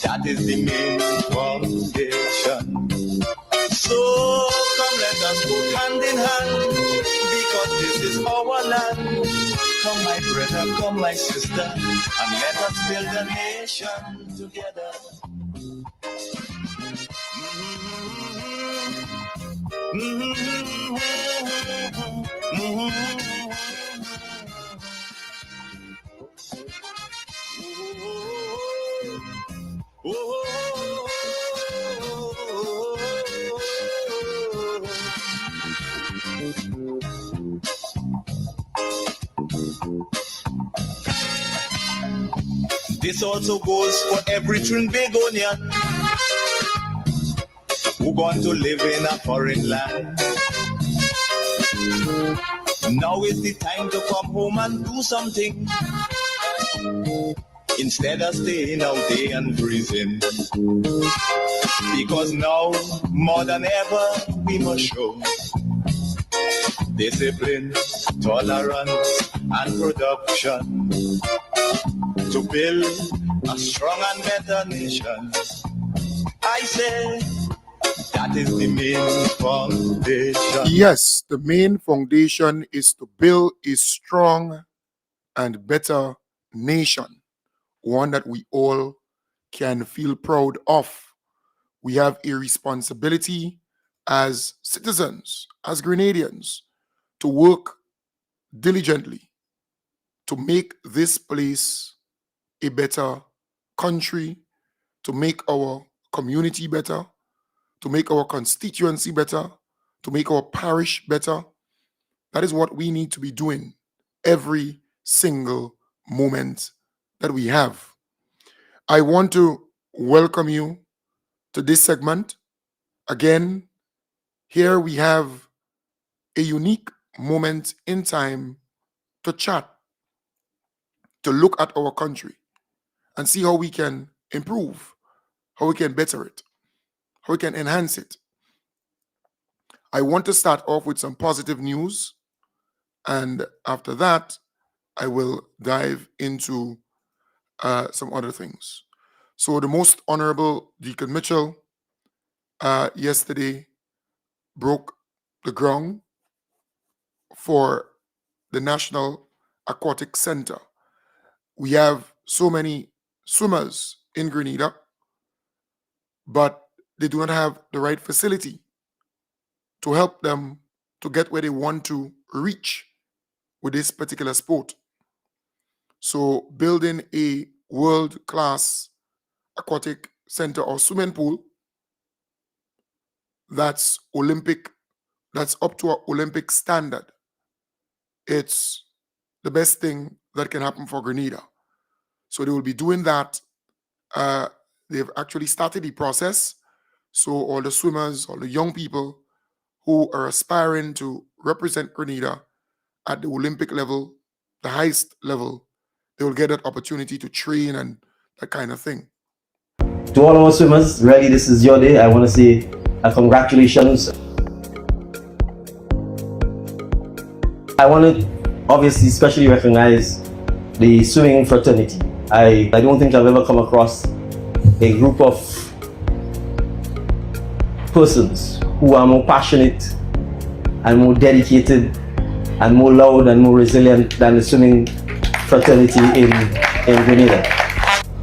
That is the main foundation. So come let us go hand in hand, because this is our land. Come my brother, come my sister, and let us build a nation together. This also goes for every Trinbagonian who going to live in a foreign land. Now is the time to come home and do something, instead of staying out there and freezing. Because now, more than ever, we must show discipline, tolerance, and production to build a strong and better nation. I say that is the main foundation. Yes, the main foundation is to build a strong and better nation, one that we all can feel proud of. We have a responsibility as citizens, as Grenadians, to work diligently to make this place a better country, to make our community better, to make our constituency better, to make our parish better. That is what we need to be doing every single moment that we have. I want to welcome you to this segment. Again, here we have a unique moment in time to chat, to look at our country and see how we can improve, how we can better it, how we can enhance it. I want to start off with some positive news, and after that, I will dive into some other things. So the Most Honorable Deacon Mitchell yesterday broke the ground for the National Aquatic Center. We have so many swimmers in Grenada, but they do not have the right facility to help them to get where they want to reach with this particular sport. So building a world-class aquatic center or swimming pool that's Olympic, that's up to an Olympic standard, it's the best thing that can happen for Grenada. So they will be doing that. They've actually started the process. So all the swimmers, all the young people who are aspiring to represent Grenada at the Olympic level, the highest level, they will get that opportunity to train and that kind of thing. To all our swimmers, really, this is your day. I want to say congratulations. I want to obviously especially recognize the swimming fraternity. I don't think I've ever come across a group of persons who are more passionate and more dedicated and more loud and more resilient than the swimming fraternity in Grenada.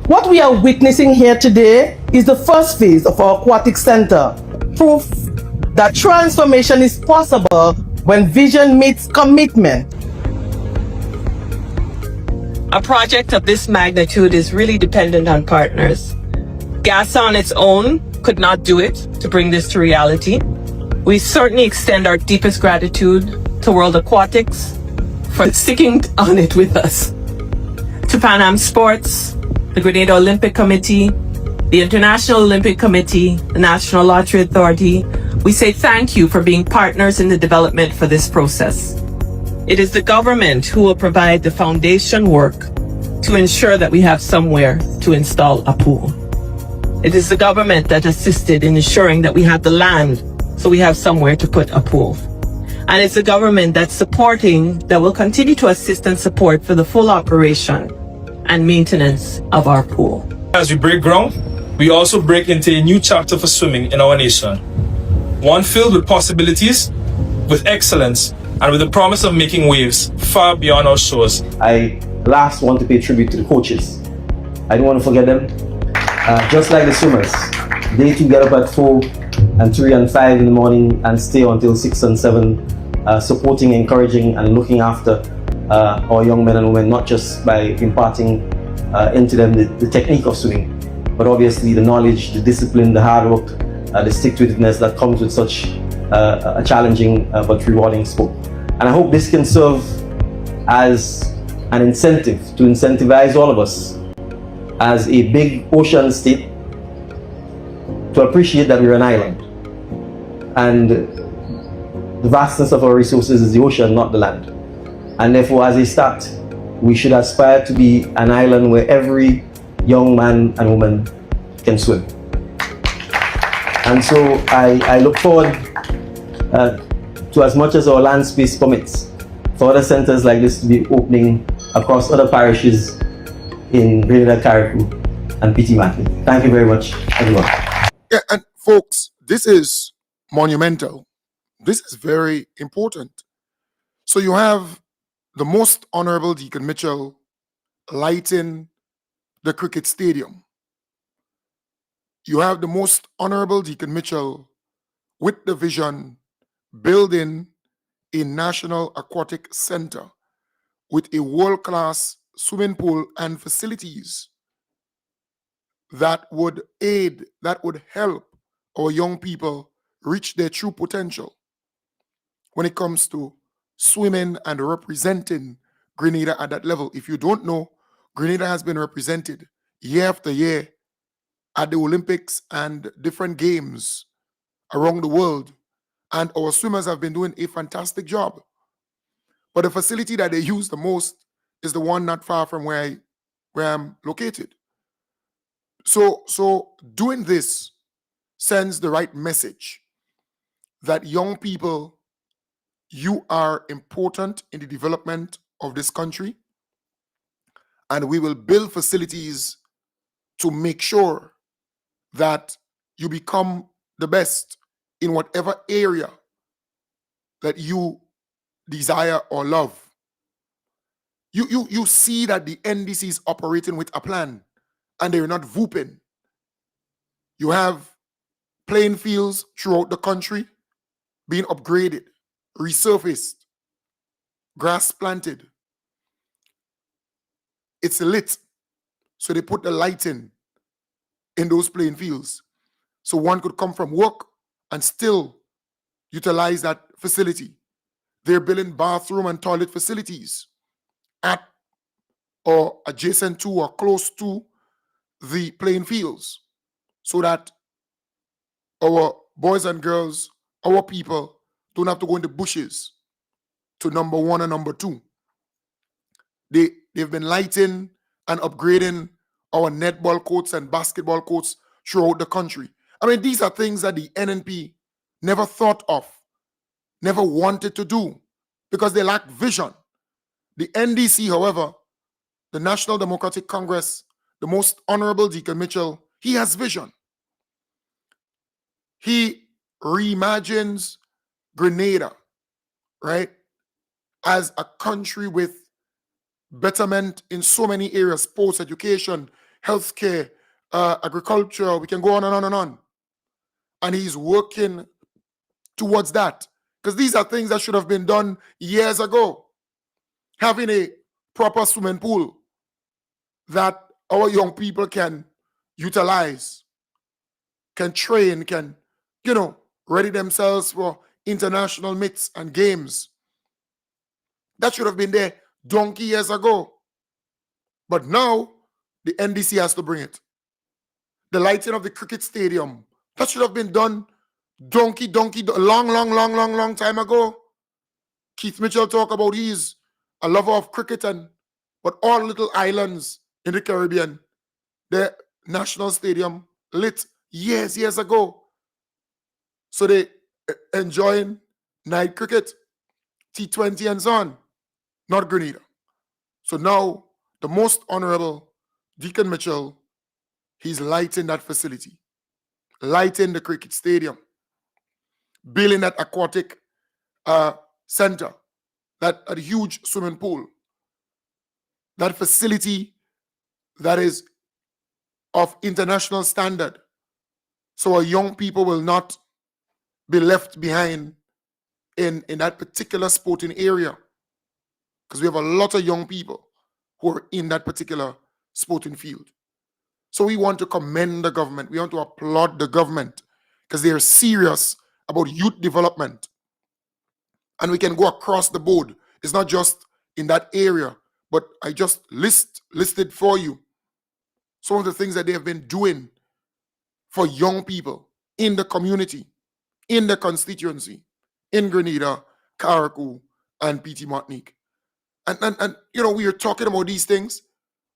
What we are witnessing here today is the first phase of our aquatic center, proof that transformation is possible when vision meets commitment. A project of this magnitude is really dependent on partners. GASA on its own could not do it to bring this to reality. We certainly extend our deepest gratitude to World Aquatics for sticking on it with us. To Pan Am Sports, the Grenada Olympic Committee, the International Olympic Committee, the National Lottery Authority, we say thank you for being partners in the development for this process. It is the government who will provide the foundation work to ensure that we have somewhere to install a pool. It is the government that assisted in ensuring that we have the land so we have somewhere to put a pool. And it's the government that's supporting, that will continue to assist and support for the full operation and maintenance of our pool. As we break ground, we also break into a new chapter for swimming in our nation. One filled with possibilities, with excellence, and with the promise of making waves far beyond our shores. I last want to pay tribute to the coaches. I don't want to forget them. Just like the swimmers, they too get up at 4 and 3 and 5 in the morning and stay until 6 and 7, supporting, encouraging, and looking after our young men and women, not just by imparting into them the technique of swimming, but obviously the knowledge, the discipline, the hard work, the stick-to-itiveness that comes with such a challenging but rewarding sport. And I hope this can serve as an incentive to incentivize all of us as a big ocean state to appreciate that we're an island. And the vastness of our resources is the ocean, not the land. And therefore, as a start, we should aspire to be an island where every young man and woman can swim. And so I look forward to, as much as our land space permits, for other centers like this to be opening across other parishes in Grenada, Carriacou, and Petit Martin. Thank you very much, everyone. Yeah, and folks, this is monumental. This is very important. So you have the Most Honorable Deacon Mitchell lighting the cricket stadium. You have the Most Honorable Deacon Mitchell with the vision building a National Aquatic Center with a world-class swimming pool and facilities that would aid, that would help our young people reach their true potential when it comes to swimming and representing Grenada at that level. If you don't know, Grenada has been represented year after year at the Olympics and different games around the world, and our swimmers have been doing a fantastic job. But the facility that they use the most is the one not far from where I'm located. So doing this sends the right message that young people, you are important in the development of this country, and we will build facilities to make sure that you become the best in whatever area that you desire or love. You see that the NDC is operating with a plan, and they're not whooping. You have playing fields throughout the country being upgraded, resurfaced, grass planted. It's lit. So they put the lighting in those playing fields. So one could come from work and still utilize that facility. They're building bathroom and toilet facilities at or adjacent to or close to the playing fields so that our boys and girls, our people, don't have to go in the bushes to number 1 and number 2. They've been lighting and upgrading our netball courts and basketball courts throughout the country. I mean, these are things that the NNP never thought of, never wanted to do, because they lack vision. The NDC, however, the National Democratic Congress, the Most Honorable Deacon Mitchell, he has vision. He reimagines Grenada, right, as a country with betterment in so many areas: sports, education, healthcare, agriculture. We can go on and on and on. And he's working towards that, because these are things that should have been done years ago. Having a proper swimming pool that our young people can utilize, can train, can, ready themselves for international meets and games. That should have been there donkey years ago. But now the NDC has to bring it. The lighting of the cricket stadium, that should have been done long time ago. Keith Mitchell talked about he's a lover of cricket, but all little islands in the Caribbean, the national stadium lit years ago. So they enjoying night cricket, T20 and so on, not Grenada. So now the Most Honorable Deacon Mitchell He's lighting that facility, lighting the cricket stadium, building that aquatic center, that a huge swimming pool, that facility that is of international standard, so our young people will not be left behind in that particular sporting area, because we have a lot of young people who are in that particular sporting field. So we want to commend the government. We want to applaud the government because they are serious about youth development. And we can go across the board. It's not just in that area, but I just listed for you some of the things that they have been doing for young people in the community, in the constituency, in Grenada, Carriacou, and PT Martinique. And you know, we are talking about these things,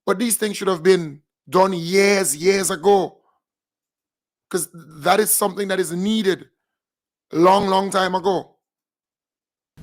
but these things should have been done years ago, because that is something that is needed long time ago.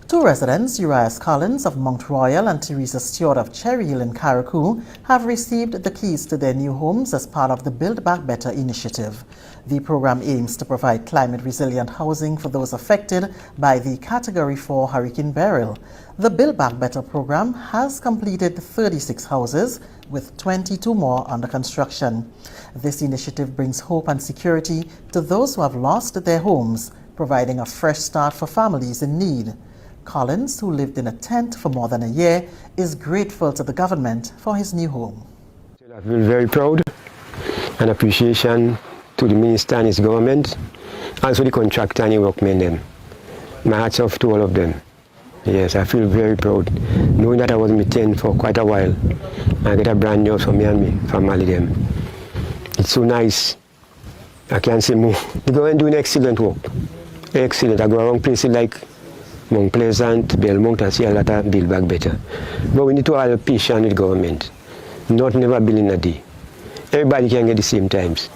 Two residents, Urias Collins of Mount Royal and Teresa Stewart of Cherry Hill in Carriacou, have received the keys to their new homes as part of the Build Back Better initiative. The program aims to provide climate-resilient housing for those affected by the Category 4 Hurricane Beryl. The Build Back Better program has completed 36 houses, with 22 more under construction. This initiative brings hope and security to those who have lost their homes, providing a fresh start for families in need. Collins, who lived in a tent for more than a year, is grateful to the government for his new home. I feel very proud and appreciation to the minister and his government, also the contractor and the workmen them. My hats off to all of them. Yes, I feel very proud, knowing that I was in my tent for quite a while. I get a brand new house for me and my family them. It's so nice. I can't say more. The government doing excellent work. Excellent. I go around places like Mount Pleasant, Belmont, and see a lot of Build Back Better. But we need to have patience with government. Not never building a day. Everybody can get the same times.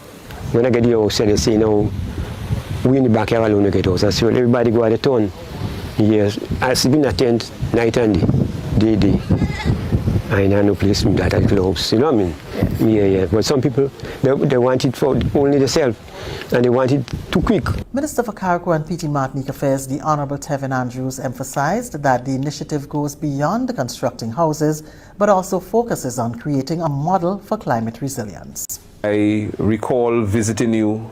When I get the house, they say, no, we in the backyard alone get house. I say, well, everybody go at the town. Yes, I sleep in a tent night and day. I know no place that I close. You know what I mean? Yeah. But some people, they want it for only themselves, and they want it too quick. Minister for Carriacou and PT Martinique Affairs, the Honourable Tevin Andrews, emphasized that the initiative goes beyond constructing houses, but also focuses on creating a model for climate resilience. I recall visiting you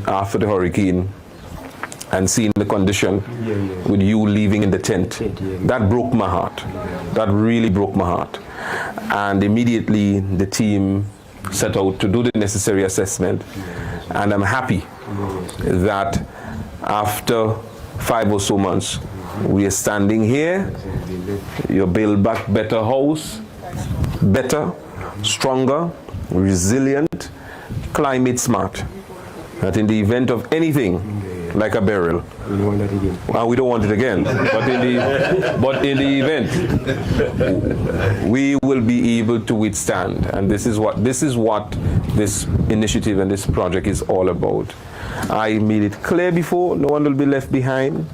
after the hurricane and seeing the condition with you living in the tent. That broke my heart. That really broke my heart. And immediately the team set out to do the necessary assessment. And I'm happy that after 5 or so months, we are standing here, your Build Back Better house, better, stronger, resilient, climate smart. That in the event of anything like a burial, and we don't want it again, but in the event, we will be able to withstand. And this is what this initiative and this project is all about. I made it clear before, no one will be left behind.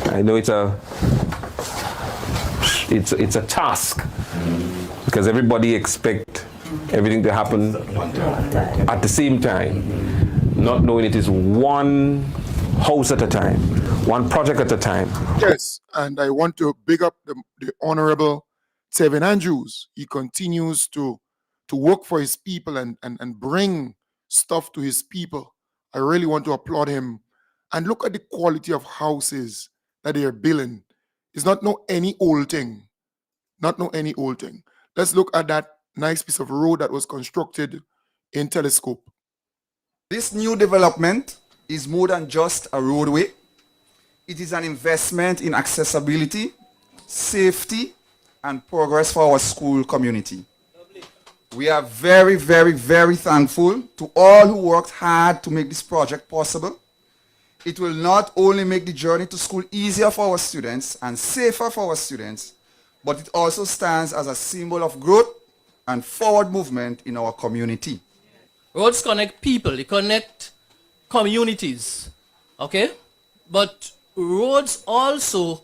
I know it's a task, because everybody expects everything to happen at the same time, not knowing it is one house at a time, one project at a time. Yes, and I want to big up the Honorable Tevin Andrews. He continues to work for his people and bring stuff to his people. I really want to applaud him. And look at the quality of houses that they are building. It's not any old thing. Let's look at that nice piece of road that was constructed in Telescope. This new development is more than just a roadway. It is an investment in accessibility, safety, and progress for our school community. We are very, very, very thankful to all who worked hard to make this project possible. It will not only make the journey to school easier for our students and safer for our students, but it also stands as a symbol of growth and forward movement in our community. Roads connect people, they connect communities, okay? But roads also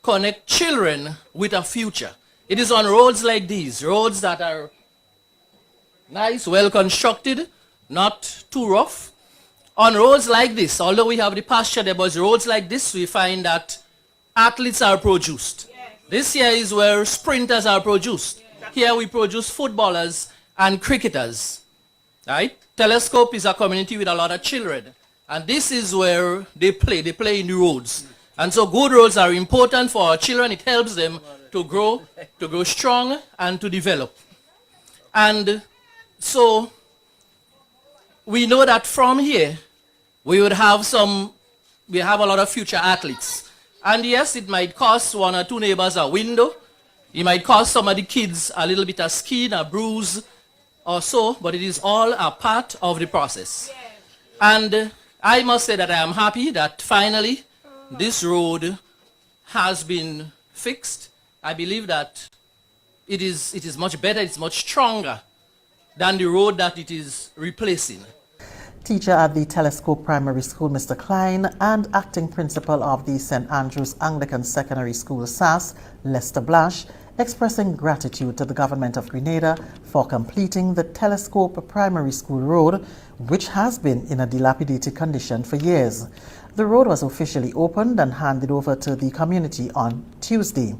connect children with a future. It is on roads like these, roads that are nice, well constructed, not too rough. On roads like this, although we have the pasture there, but roads like this, we find that athletes are produced. This here is where sprinters are produced. Here we produce footballers and cricketers. Right? Telescope is a community with a lot of children. And this is where they play in the roads. And so good roads are important for our children. It helps them to grow strong and to develop. And so we know that from here, we have a lot of future athletes. And yes, it might cost one or two neighbors a window. It might cost some of the kids a little bit of skin, a bruise or so, but it is all a part of the process. And I must say that I am happy that finally this road has been fixed. I believe that it is much better, it's much stronger than the road that it is replacing. Teacher at the Telescope Primary School, Mr. Klein, and acting principal of the St. Andrew's Anglican Secondary School, SAS, Lester Blash, expressing gratitude to the government of Grenada for completing the Telescope Primary School Road, which has been in a dilapidated condition for years. The road was officially opened and handed over to the community on Tuesday.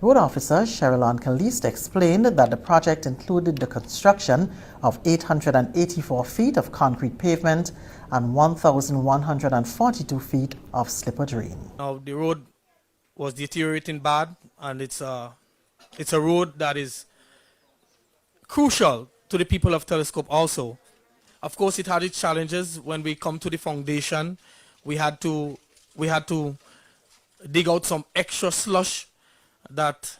Road Officer Sherilyn Caliste explained that the project included the construction of 884 feet of concrete pavement and 1,142 feet of slipper drain. Now, the road was deteriorating bad, and it's a road that is crucial to the people of Telescope also. Of course, it had its challenges. When we come to the foundation, we had to dig out some extra slush that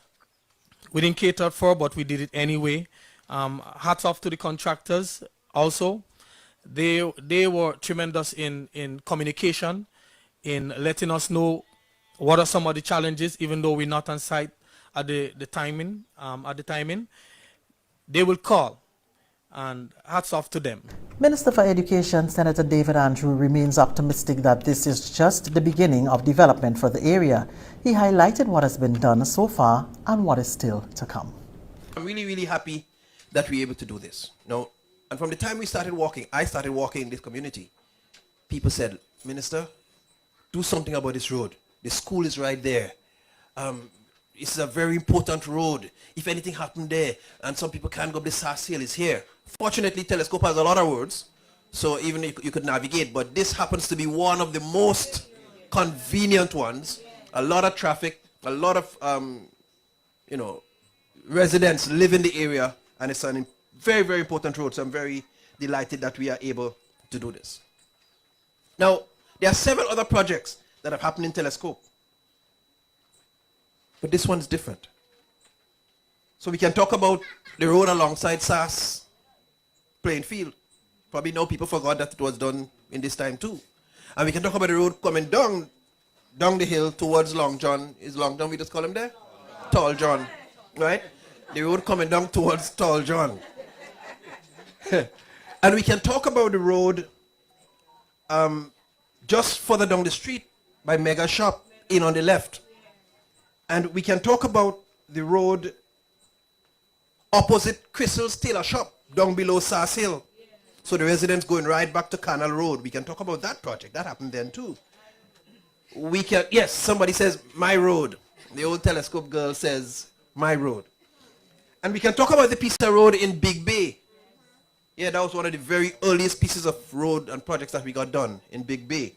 we didn't cater for, but we did it anyway. Hats off to the contractors also. They were tremendous in communication, in letting us know what are some of the challenges, even though we're not on site at the timing. They will call, and hats off to them. Minister for Education, Senator David Andrew, remains optimistic that this is just the beginning of development for the area. He highlighted what has been done so far and what is still to come. I'm really, really happy that we're able to do this. Now, and from the time I started walking in this community, people said, Minister, do something about this road. The school is right there. It's a very important road. If anything happened there, and some people can't go up the SAS Hill, it's here. Fortunately, Telescope has a lot of roads, so even you could navigate, but this happens to be one of the most convenient ones. A lot of traffic, a lot of residents live in the area, and it's a very, very important road, so I'm very delighted that we are able to do this. Now, there are several other projects that have happened in Telescope, but this one's different. So we can talk about the road alongside SAS playing field. Probably now people forgot that it was done in this time too. And we can talk about the road coming down the hill towards Long John. Is Long John, we just call him there? Tall John, right? The road coming down towards Tall John. And we can talk about the road just further down the street by Mega Shop in on the left. And we can talk about the road opposite Crystal's Tailor Shop down below SAS Hill. So the residents going right back to Canal Road. We can talk about that project. That happened then too. We can, yes, somebody says, my road. The old Telescope girl says, my road. And we can talk about the piece of road in Big Bay. Yeah, that was one of the very earliest pieces of road and projects that we got done in Big Bay.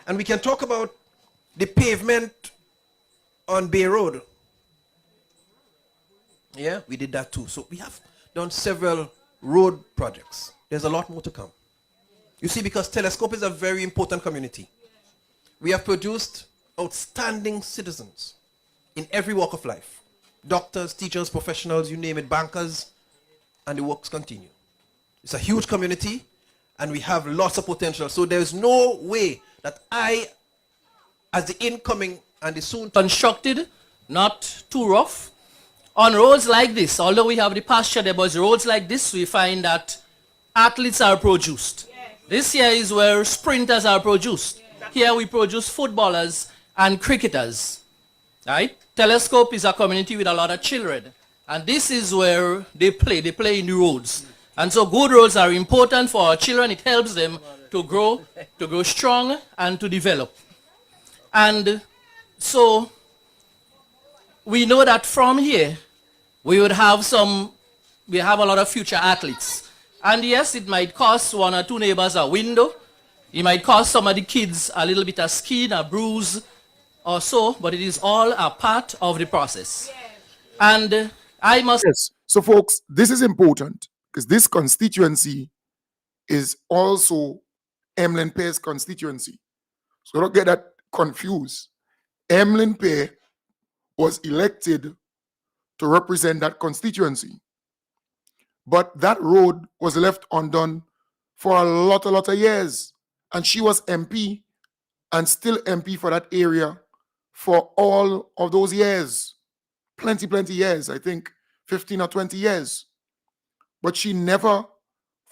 And we can talk about the pavement on Bay Road. Yeah, we did that too. So we have done several road projects. There's a lot more to come. You see, because Telescope is a very important community. We have produced outstanding citizens in every walk of life. Doctors, teachers, professionals, you name it, bankers, and the works continue. It's a huge community, and we have lots of potential. So there's no way that I, as the incoming and the soon constructed, not too rough. On roads like this, although we have the pasture there, but roads like this, we find that athletes are produced. This here is where sprinters are produced. Here we produce footballers and cricketers. Right? Telescope is a community with a lot of children. And this is where they play in the roads. And so good roads are important for our children. It helps them to grow strong and to develop. And so we know that from here, we have a lot of future athletes. And yes, it might cost one or two neighbors a window. It might cost some of the kids a little bit of skin, a bruise or so, but it is all a part of the process. And I must... Yes. So, folks, this is important because this constituency is also Emlyn Pay's constituency. So don't get that confused. Emlyn Pay was elected to represent that constituency. But that road was left undone for a lot of years. And she was MP and still MP for that area for all of those years. Plenty years, I think 15 or 20 years. But she never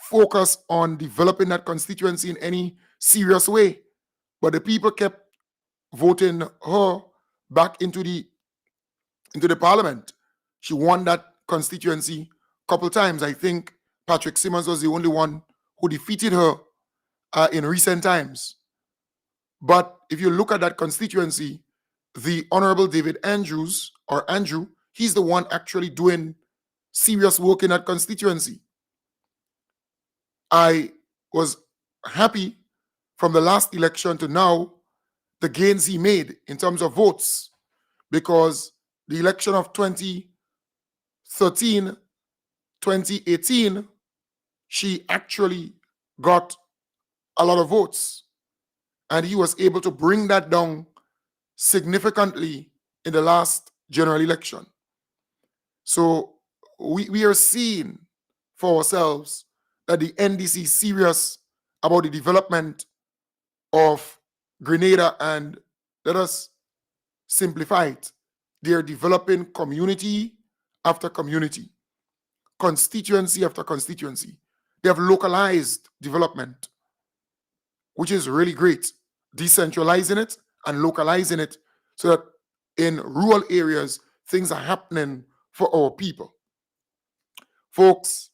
focused on developing that constituency in any serious way. But the people kept voting her back into the parliament. She won that constituency a couple times. I think Patrick Simmons was the only one who defeated her in recent times. But if you look at that constituency, the Honorable David Andrews, or Andrew, he's the one actually doing serious work in that constituency. I was happy from the last election to now, the gains he made in terms of votes, because the election of 2013, 2018, she actually got a lot of votes. And he was able to bring that down significantly in the last general election. So we are seeing for ourselves that the NDC is serious about the development of Grenada, and let us simplify it. They are developing community after community, constituency after constituency. They have localized development, which is really great, decentralizing it and localizing it so that in rural areas, things are happening for our people. Folks,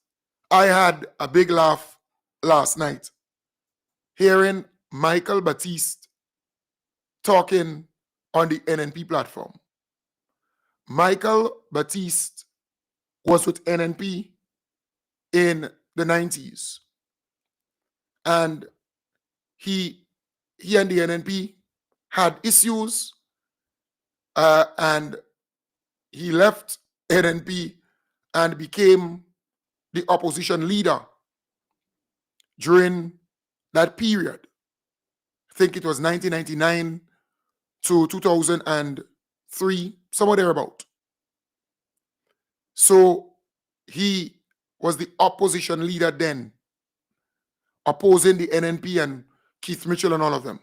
I had a big laugh last night hearing Michael Baptiste talking on the NNP platform. Michael Baptiste was with NNP in the 90s. And he and the NNP had issues, and he left NNP and became the opposition leader during that period. I think it was 1999 to 2003, somewhere thereabout. So he was the opposition leader then, opposing the NNP and Keith Mitchell and all of them.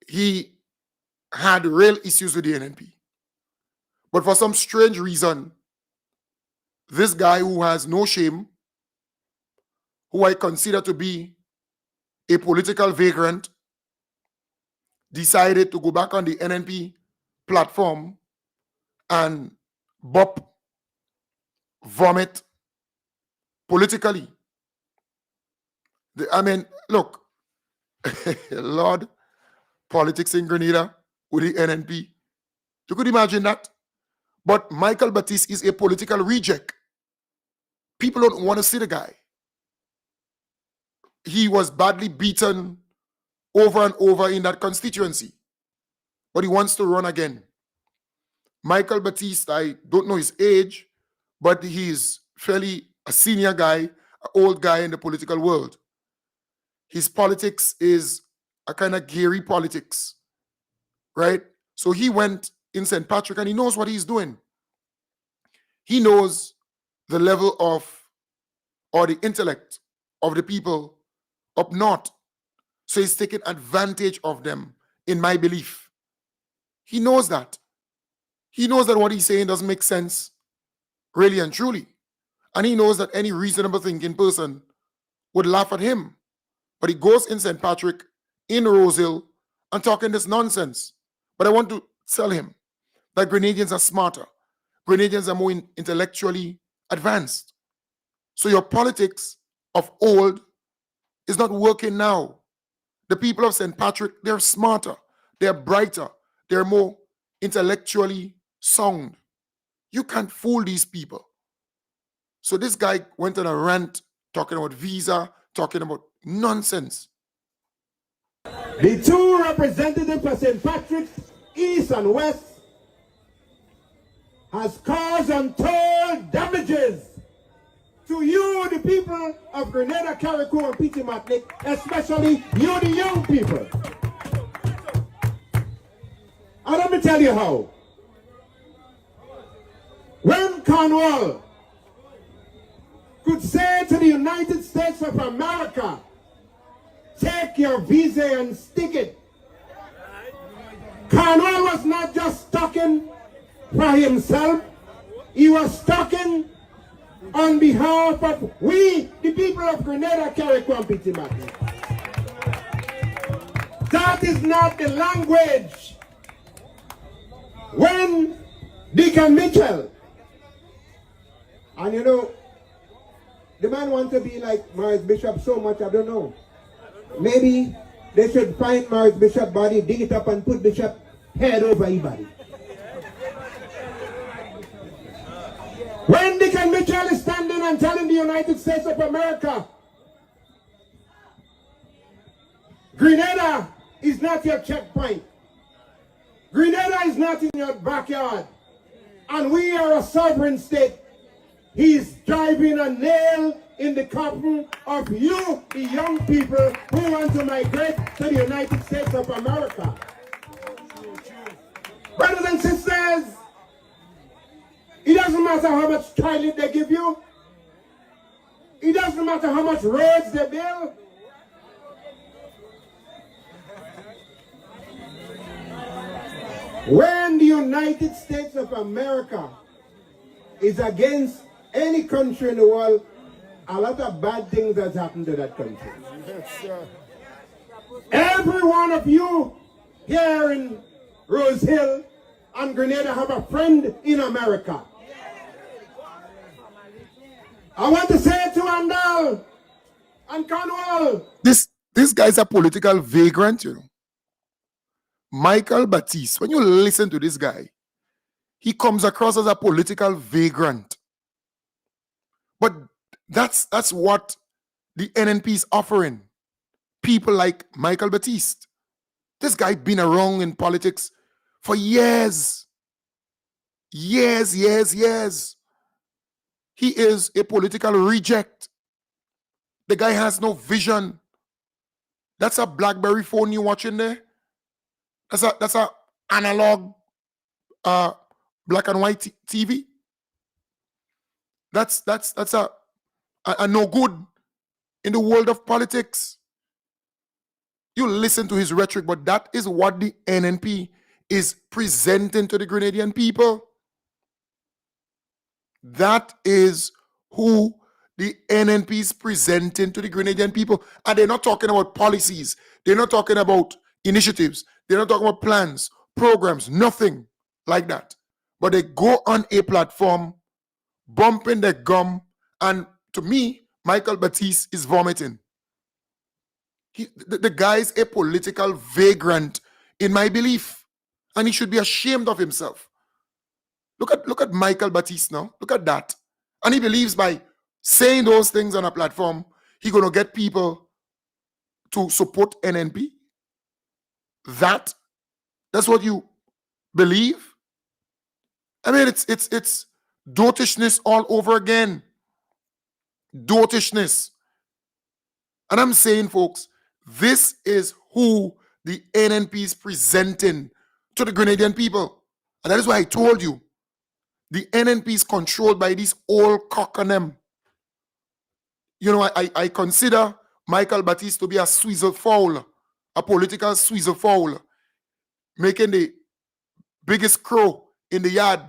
He had real issues with the NNP. But for some strange reason, this guy who has no shame, who I consider to be a political vagrant, decided to go back on the NNP platform and vomit politically. I mean, look, Lord, politics in Grenada with the NNP. You could imagine that. But Michael Baptiste is a political reject. People don't want to see the guy. He was badly beaten over and over in that constituency. But he wants to run again. Michael Baptiste, I don't know his age, but he's fairly a senior guy, an old guy in the political world. His politics is a kind of Gary politics, right? So he went in St. Patrick and he knows what he's doing. He knows the level of, or the intellect of the people up north. So he's taking advantage of them, in my belief. He knows that. He knows that what he's saying doesn't make sense, really and truly. And he knows that any reasonable thinking person would laugh at him. But he goes in St. Patrick, in Rosehill, and talking this nonsense. But I want to tell him that Grenadians are smarter. Grenadians are more intellectually advanced. So your politics of old is not working now. The people of St. Patrick, they're smarter, they're brighter, they're more intellectually sound. You can't fool these people. So this guy went on a rant talking about visa, talking about nonsense. The two representatives for St. Patrick's, East and West, has caused untold damages to you, the people of Grenada, Carriacou, and Petit Martinique, especially you, the young people. And let me tell you how. When Cornwall could say to the United States of America, take your visa and stick it, Cornwall was not just talking for himself, he was talking on behalf of we, the people of Grenada, Carriacou, and Petit Martinique. That is not the language. When Deacon Mitchell, and you know, the man wants to be like Maurice Bishop so much, I don't know. Maybe they should find Maurice Bishop's body, dig it up and put Bishop's head over his body. When Deacon Mitchell is standing and telling the United States of America, Grenada is not your checkpoint. Grenada is not in your backyard. And we are a sovereign state. He's driving a nail in the coffin of you, the young people who want to migrate to the United States of America. Brothers and sisters, it doesn't matter how much toilet they give you. It doesn't matter how much roads they build. When the United States of America is against any country in the world, a lot of bad things has happened to that country. Every one of you here in Rose Hill and Grenada have a friend in America. I want to say to Andal and Cornwall. This guy's a political vagrant, you know. Michael Baptiste, when you listen to this guy, he comes across as a political vagrant. But that's what the NNP is offering. People like Michael Baptiste. This guy been around in politics for years. Years. He is a political reject. The guy has no vision. That's a BlackBerry phone you watching there. That's a analog black and white TV. That's a no good in the world of politics. You listen to his rhetoric, but that is what the NNP is presenting to the Grenadian people. That is who the NNP is presenting to the Grenadian people. And they're not talking about policies. They're not talking about initiatives. They're not talking about plans, programs, nothing like that. But they go on a platform, bumping their gum, and to me, Michael Baptiste is vomiting. The guy is a political vagrant, in my belief, and he should be ashamed of himself. Look at Michael Baptiste now. Look at that. And he believes by saying those things on a platform, he's going to get people to support NNP. That's what you believe? I mean, it's dotishness all over again. Dotishness. And I'm saying, folks, this is who the NNP is presenting to the Grenadian people. And that is why I told you, the NNP is controlled by these old cock and them. You know, I consider Michael Baptiste to be a swizzle fowl, a political swizzle fowl, making the biggest crow in the yard,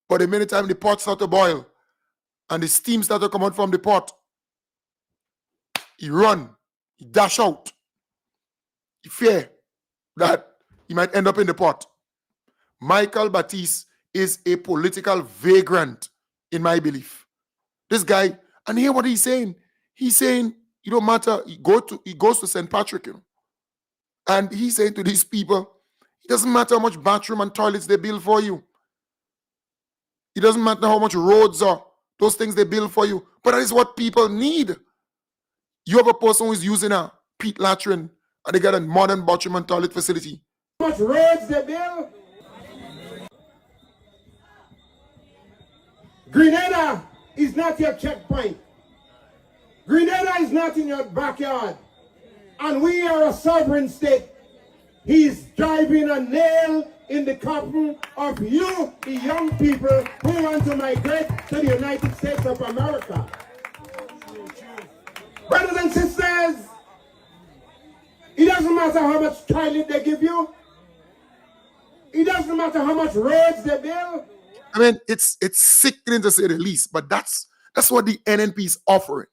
but the minute time the pot start to boil and the steam start to come out from the pot, he run, he dash out. He fear that he might end up in the pot. Michael Baptiste is a political vagrant, in my belief. This guy, And hear what he's saying. He's saying, it don't matter. He goes to St. Patrick, and he's saying to these people, it doesn't matter how much bathroom and toilets they build for you. It doesn't matter how much roads are, those things they build for you. But that is what people need. You have a person who is using a peat latrine, and they got a modern bathroom and toilet facility. How much roads they build? Grenada is not your checkpoint. Grenada is not in your backyard. And we are a sovereign state. He's driving a nail in the coffin of you, the young people who want to migrate to the United States of America. Brothers and sisters, it doesn't matter how much toilet they give you. It doesn't matter how much roads they build. I mean, it's sickening to say the least, but that's what the NNP is offering.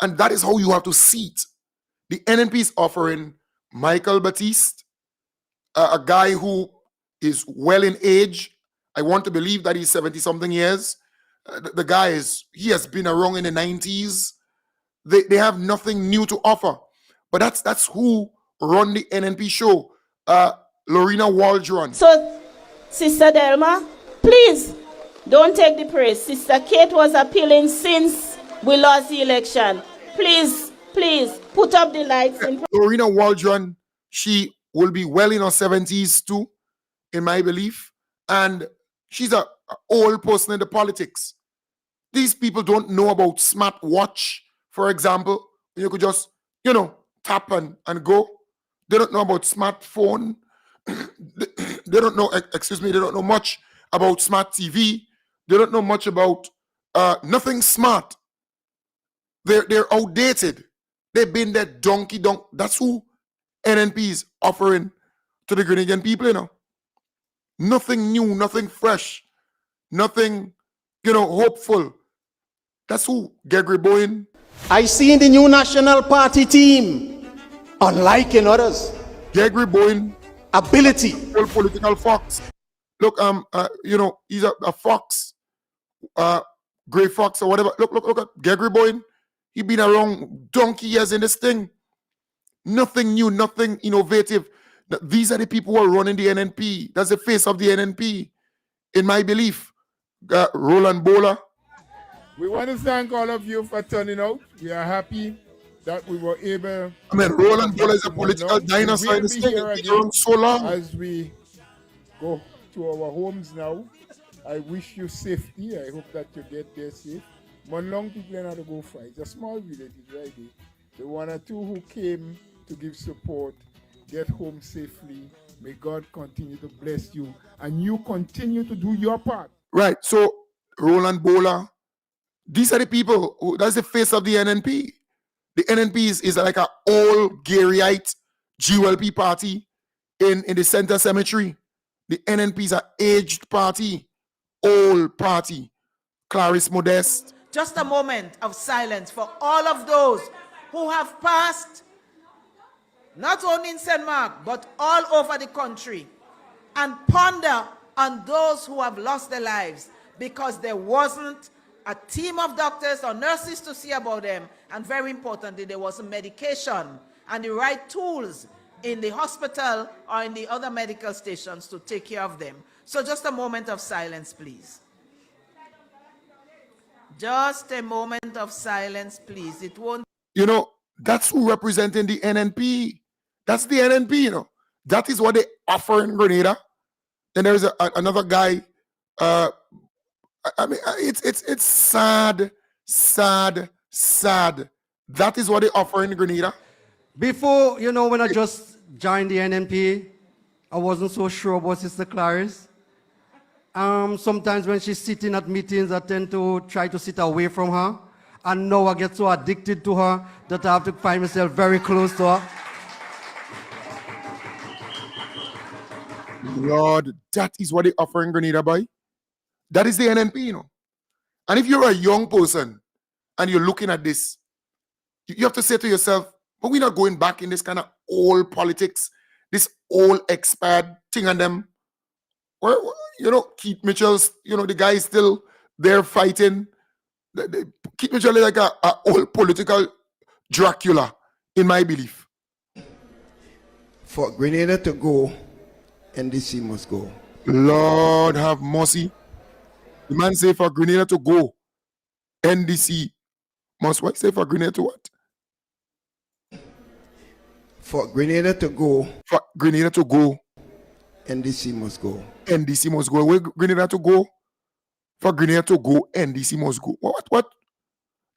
And that is how you have to see it. The NNP is offering Michael Baptiste, a guy who is well in age. I want to believe that he's 70-something years. The guy he has been around in the 90s. They have nothing new to offer. But that's who run the NNP show. Lorena Waldron. So, Sister Delma, please don't take the praise. Sister Kate was appealing since we lost the election. Please put up the lights. Lorena Waldron, she will be well in her 70s too, in my belief. And she's an old person in the politics. These people don't know about smartwatch, for example. You could just, tap and go. They don't know about smartphone. They don't know, they don't know much about smart TV. They don't know much about nothing smart. They're outdated. They've been that donkey. That's who NNP is offering to the Grenadian people, Nothing new, nothing fresh, nothing, hopeful. That's who Gregory Bowen. I see in the new National Party team, unlike in others, Gregory Bowen, ability. Political fox. Look, he's a fox, gray fox or whatever. Look at Gregory Bowen. He been around donkey years in this thing. Nothing new, nothing innovative. These are the people who are running the NNP. That's the face of the NNP, in my belief. Roland Bola. We want to thank all of you for turning out. We are happy that we were able. I mean, Roland Bola is a political dinosaur in this thing. He's been around so long. As we go to our homes now, I wish you safety. I hope that you get there safe. Monlong people are not to go far. It's a small village, it's right there. The one or two who came to give support, get home safely. May God continue to bless you. And you continue to do your part. Right. So, Roland Bola, these are the people, that's the face of the NNP. The NNP is like an old Garyite GLP party in the center cemetery. The NNP is an aged party, old party. Clarice Modeste. Just a moment of silence for all of those who have passed, not only in St. Mark, but all over the country, and ponder on those who have lost their lives because there wasn't a team of doctors or nurses to see about them, and very importantly, there wasn't medication and the right tools in the hospital or in the other medical stations to take care of them. So just a moment of silence, please. Just a moment of silence, please. It won't. That's who representing the NNP. That's the NNP, That is what they offer in Grenada. Then there's another guy. I mean, it's sad. That is what they offer in Grenada. Before, when I just joined the NNP, I wasn't so sure about Sister Clarice. Sometimes when she's sitting at meetings, I tend to try to sit away from her. And now I get so addicted to her that I have to find myself very close to her. Lord, that is what they offer in Grenada, boy. That is the NNP, And if you're a young person and you're looking at this, you have to say to yourself, but we're not going back in this kind of old politics, this old expired thing on them. Well, Keith Mitchell's, the guy is still there fighting. Keith Mitchell is like a old political Dracula, in my belief. For Grenada to go, NDC must go. Lord have mercy. The man say for Grenada to go, NDC must what? Say for Grenada to what? For Grenada to go, For Grenada to go, NDC must go. NDC must go. Where Grenada to go? For Grenada to go, NDC must go. What?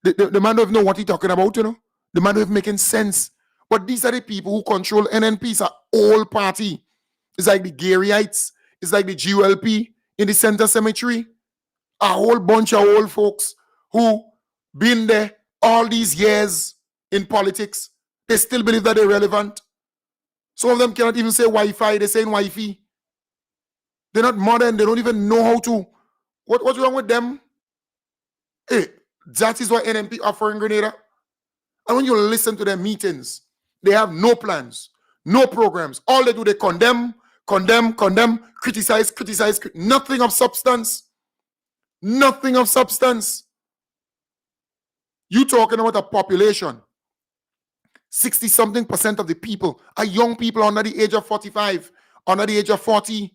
The man don't know what he's talking about, you know? The man don't making sense. But these are the people who control NNP. It's an old party. It's like the Garyites. It's like the GULP in the Center Cemetery. A whole bunch of old folks who been there all these years in politics. They still believe that they're relevant. Some of them cannot even say Wi-Fi. They're saying Wi-Fi. They're not modern. They don't even know how to. What's wrong with them? Hey, that is what NNP offering Grenada. And when you listen to their meetings, they have no plans, no programs. All they do, they condemn, criticize, nothing of substance. Nothing of substance. You talking about a population. 60-something% of the people are young people under the age of 45, under the age of 40.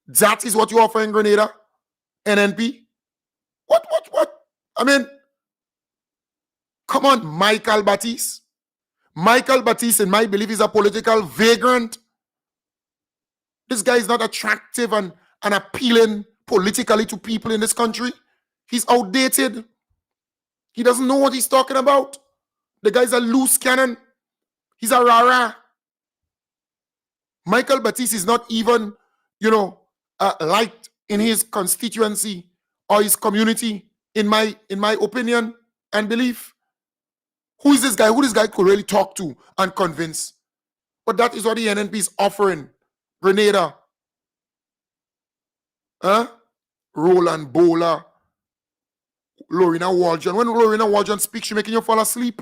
That is what you offer in Grenada, NNP? What? I mean, come on, Michael Baptiste. Michael Baptiste, in my belief, is a political vagrant. This guy is not attractive and appealing politically to people in this country. He's outdated. He doesn't know what he's talking about. The guy's a loose cannon. He's a rara. Michael Baptiste is not even, liked in his constituency or his community, in my opinion and belief. Who is this guy? Who this guy could really talk to and convince? But that is what the NNP is offering. Grenada. Roland Bowler. Lorena Waljon. When Lorena Waljon speaks, she's making you fall asleep.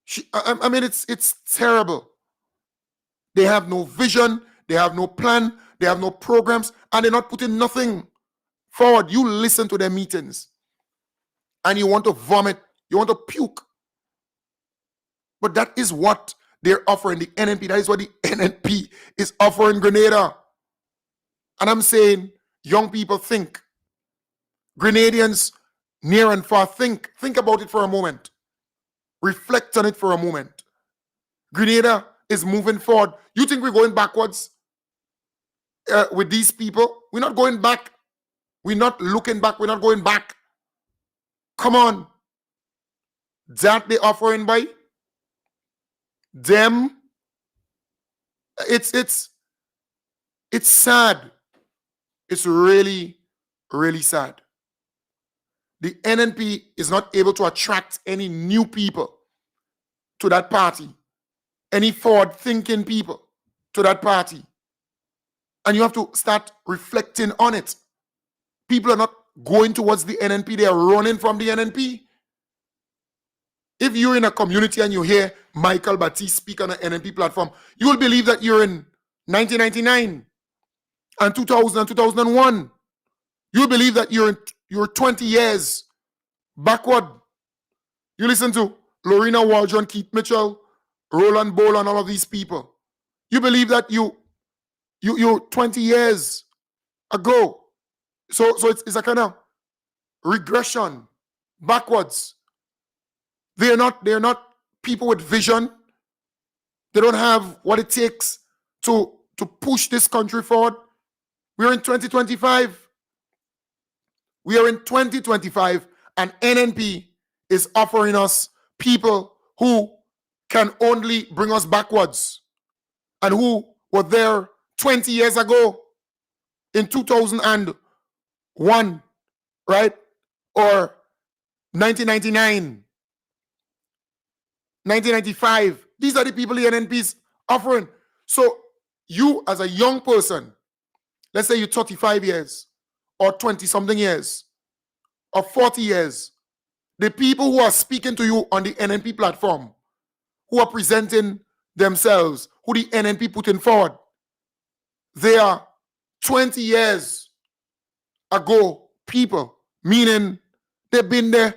It's terrible. They have no vision. They have no plan. They have no programs. And they're not putting nothing forward. You listen to their meetings. And you want to vomit. You want to puke. But that is what they're offering the NNP. That is what the NNP is offering Grenada. And I'm saying, young people, think. Grenadians near and far, think. Think about it for a moment. Reflect on it for a moment. Grenada is moving forward. You think we're going backwards with these people? We're not going back. We're not looking back. We're not going back. Come on. That they offering by them. It's sad. It's really, really sad. The NNP is not able to attract any new people to that party, any forward-thinking people to that party. And you have to start reflecting on it. People are not going towards the NNP. They are running from the NNP. If you're in a community and you hear Michael Baptiste speak on an NNP platform, you will believe that you're in 1999 and 2000 and 2001. You believe that you're 20 years backward. You listen to Lorena Waljon, Keith Mitchell, Roland Bowler, and all of these people. You believe that you're 20 years ago. So it's a kind of regression backwards. They're not people with vision. They don't have what it takes to push this country forward. We're in 2025. We are in 2025, and NNP is offering us people who can only bring us backwards and who were there 20 years ago in 2001, right? Or 1999, 1995. These are the people the NNP is offering. So you, as a young person, let's say you're 35 years or 20-something years or 40 years, the people who are speaking to you on the NNP platform, who are presenting themselves, who the NNP putting forward, they are 20 years ago people. meaning they've been there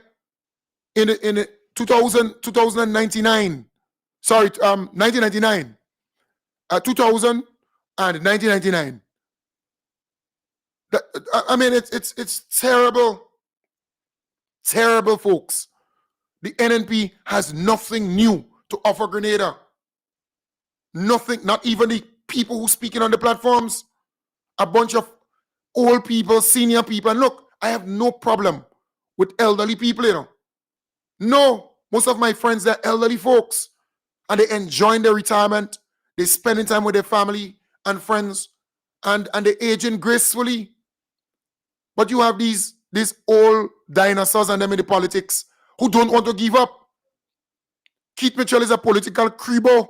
in the 2099. Sorry, 1999. 2000 and 1999. I mean, it's terrible. Terrible, folks. The NNP has nothing new to offer Grenada. Nothing, not even the people who speaking on the platforms. A bunch of old people, senior people. And look, I have no problem with elderly people, you know. No, most of my friends, they're elderly folks. And they enjoying their retirement. They're spending time with their family and friends. And they're aging gracefully. But you have these old dinosaurs and them in the politics who don't want to give up. Keith Mitchell is a political crebo.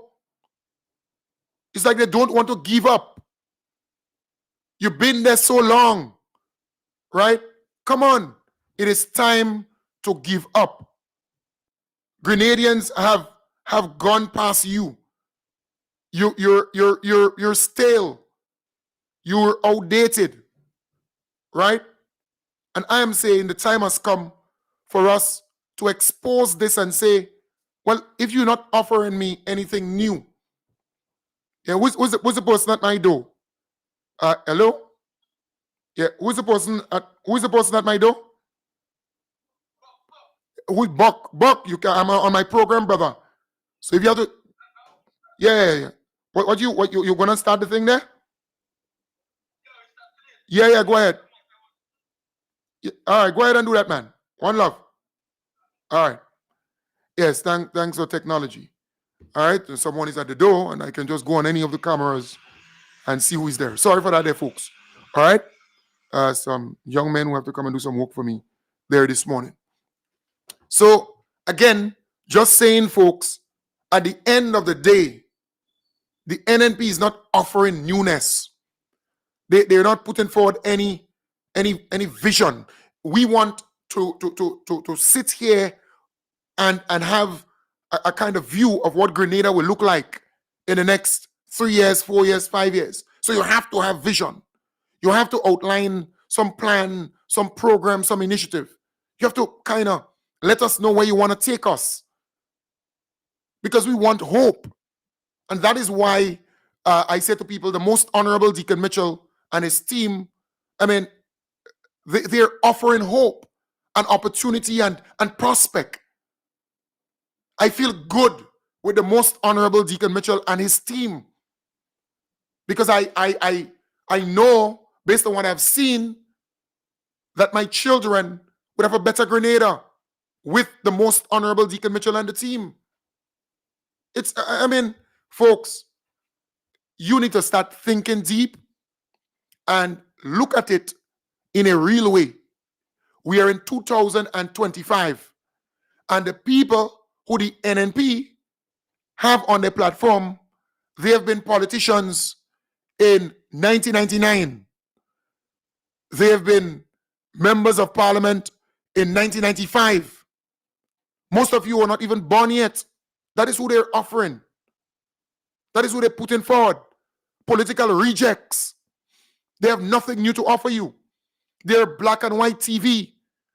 It's like they don't want to give up. You've been there so long, right? Come on. It is time to give up. Grenadians have gone past you. You're stale. You're outdated, right? And I am saying the time has come for us to expose this and say, well, if you're not offering me anything new, yeah, who's the person at my door? Hello? Yeah, who's the person at my door? Who's Buck? Buck, I'm on my program, brother. So if you have to, yeah. What you gonna start the thing there? Yeah, go ahead. Yeah, all right, go ahead and do that, man. One love. All right. Yes, thanks for technology. All right, and someone is at the door, and I can just go on any of the cameras and see who is there. Sorry for that there, folks. All right? Some young men who have to come and do some work for me there this morning. So, again, just saying, folks, at the end of the day, the NNP is not offering newness. They're not putting forward any vision. We want to sit here and have a kind of view of what Grenada will look like in the next 3 years, 4 years, 5 years. So you have to have vision. You have to outline some plan, some program, some initiative. You have to kind of let us know where you want to take us. Because we want hope. And that is why I say to people, the Most Honorable Deacon Mitchell and his team, I mean, they're offering hope and opportunity and prospect. I feel good with the Most Honorable Deacon Mitchell and his team. Because I know, based on what I've seen, that my children would have a better Grenada with the Most Honorable Deacon Mitchell and the team. I mean, folks, you need to start thinking deep and look at it in a real way. We are in 2025, and the people who the NNP have on their platform, they have been politicians in 1999. They have been members of parliament in 1995. Most of you are not even born yet. That is who they're offering. That is who they're putting forward. Political rejects. They have nothing new to offer you. They're black and white TV.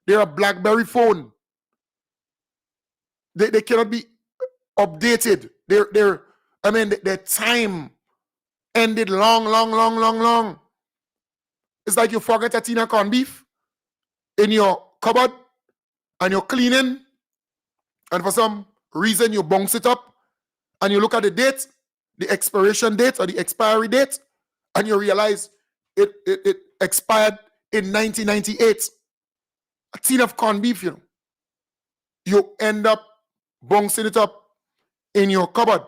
They're a BlackBerry phone. They cannot be updated. Their time ended long. It's like you forget a tin of corned beef in your cupboard and you're cleaning, and for some reason you bounce it up and you look at the date, the expiration date or the expiry date, and you realize it expired in 1998. A tin of corned beef, you know. You end up bouncing it up in your cupboard.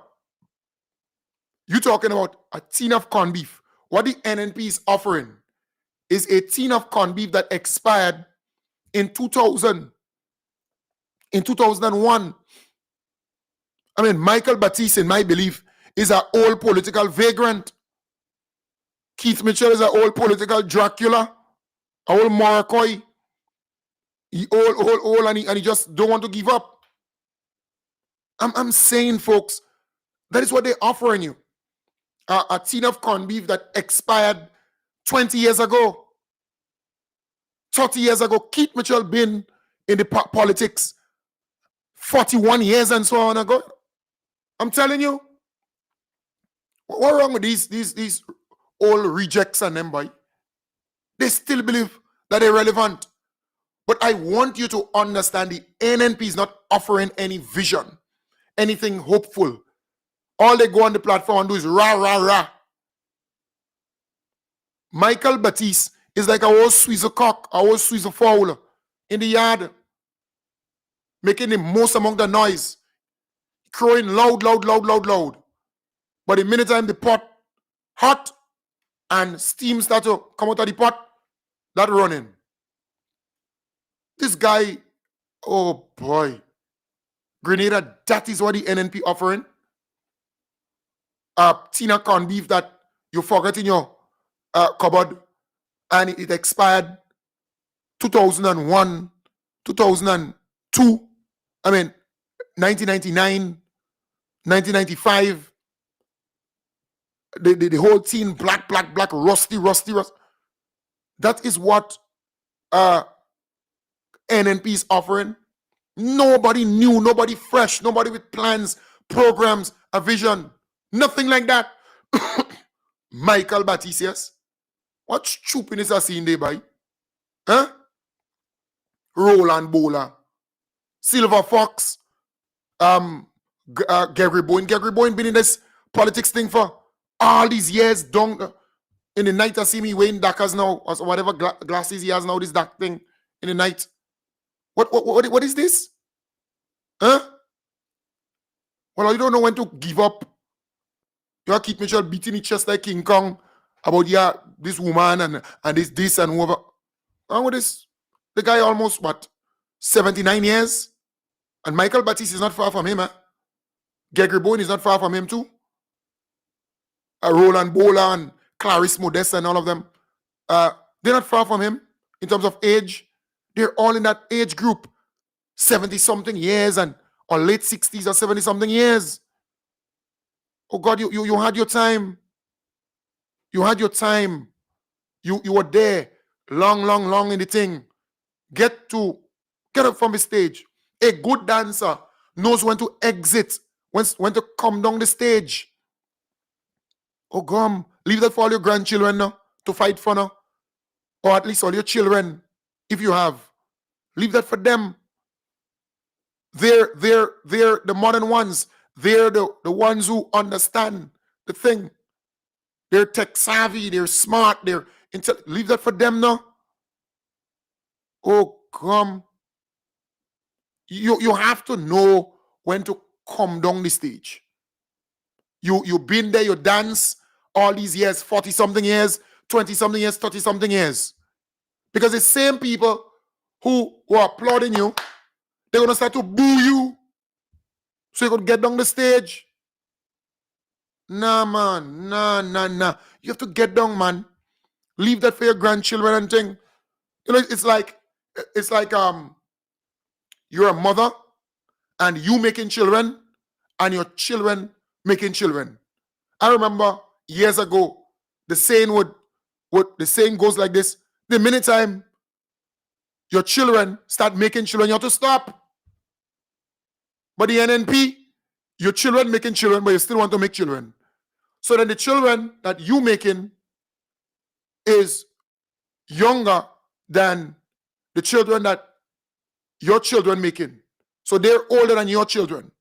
You're talking about a tin of corned beef. What the NNP is offering is a tin of corned beef that expired in 2000, in 2001. I mean, Michael Batiste, in my belief, is an old political vagrant. Keith Mitchell is an old political Dracula, an old Morocco. He old, and he just don't want to give up. I'm saying, folks, that is what they're offering you. A tin of corned beef that expired 20 years ago. 30 years ago. Keith Mitchell been in the politics 41 years and so on ago. I'm telling you. What's wrong with these old rejects and them, boy? They still believe that they're relevant. But I want you to understand the NNP is not offering any vision, anything hopeful. All they go on the platform and do is rah, rah, rah. Michael Baptiste is like a old Swiss cock, a old Swiss fowl in the yard, making the most among the noise, crowing loud, loud, loud, loud, loud. But the minute time the pot hot and steam start to come out of the pot, that running. This guy, oh boy. Grenada, that is what the NNP offering. Tina corn beef that you forgot in your cupboard and it expired 2001, 2002, I mean 1999, 1995. The whole tin, black, rusty. That is what NNP is offering. Nobody new, nobody fresh, nobody with plans, programs, a vision. Nothing like that. Michael Baptiste, yes? What stupidness I seen there, boy? Huh? Roland Bowler, Silver Fox, Gary Boyne. Gary Boyne been in this politics thing for all these years. Down in the night, I see me wearing Dakars now, or whatever glasses he has now. This dark thing in the night. What is this? Huh? Well, you don't know when to give up. You have Keith Mitchell beating his chest like King Kong about this woman and this and whoever. And with this, the guy almost 79 years, and Michael Baptiste is not far from him. Gregory Boyne is not far from him too. Roland Bowler and Clarice Modeste and all of them, they're not far from him in terms of age. They're all in that age group, 70-something years or late 60s or 70-something years. Oh God, you had your time. You had your time. You were there long in the thing. Get up from the stage. A good dancer knows when to exit, when to come down the stage. Oh God, leave that for all your grandchildren now to fight for now. Or at least all your children, if you have. Leave that for them. They're the modern ones. They're the ones who understand the thing. They're tech savvy, they're smart, they're intelligent. Leave that for them now. Oh, come. You have to know when to come down the stage. You've been there, you dance all these years, 40-something years, 20-something years, 30-something years. Because the same people who are applauding you, they're going to start to boo you. So you could get down the stage. Nah, man. Nah. You have to get down, man. Leave that for your grandchildren and thing. You know, it's like you're a mother and you making children and your children making children. I remember years ago, the saying goes like this: the minute time your children start making children, you have to stop. But the NNP, your children making children, but you still want to make children. So then the children that you making is younger than the children that your children making. So they're older than your children.